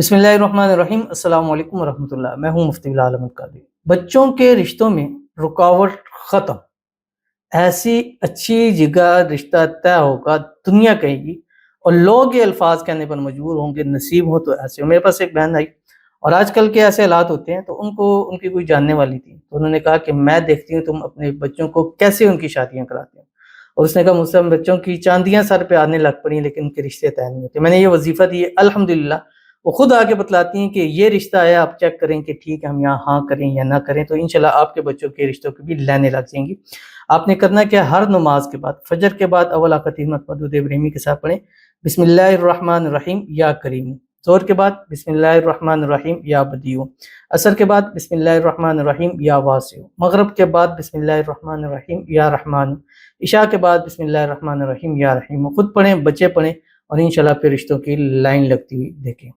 बिस्मिल्लाहिर्रहमानिर्रहीम अस्सलाम वालेकुम वरहमतुल्लाह। मैं हूँ मुफ्ती बिलाल अहमद कादरी। बच्चों के रिश्तों में रुकावट ख़त्म, ऐसी अच्छी जगह रिश्ता तय होगा दुनिया कहेगी और लोग ये अल्फाज कहने पर मजबूर होंगे, नसीब हो तो ऐसे हो। मेरे पास एक बहन आई और आजकल के ऐसे हालात होते हैं, तो उनको उनकी कोई जानने वाली थी, तो उन्होंने कहा कि मैं देखती हूँ तुम अपने बच्चों को कैसे उनकी शादियाँ कराते हो। और उसने कहा मुझसे हम बच्चों की चांदियाँ सर पे आने लग पड़ी लेकिन उनके रिश्ते तय नहीं होते। मैंने ये वजीफ़ा दी है, अल्हम्दुलिल्लाह वो खुद आके बतलाती हैं कि ये रिश्ता है, आप चेक करें कि ठीक है हम यहाँ हाँ करें या ना करें, तो इंशाल्लाह आपके बच्चों के रिश्तों की भी लाइनें लग जाएंगी। आपने करना क्या, हर नमाज के बाद फजर के बाद अव्वल खतीमत मदूद इब्राहिमी के साथ पढ़ें बिस्मिल्लाहिर्रहमानिर्रहीम या करीम। ज़ोहर के बाद बिस्मिल्लाहिर्रहमानिर्रहीम या बदीउ। असर के बाद बिस्मिल्लाहिर्रहमानिर्रहीम या वासिउ। मगरिब के बाद बिस्मिल्लाहिर्रहमानिर्रहीम या रहमान। इशा के बाद बिस्मिल्लाहिर्रहमानिर्रहीम या रहीम। खुद पढ़ें, बच्चे पढ़ें और इंशाल्लाह फिर रिश्तों की लाइन लगती हुई देखें।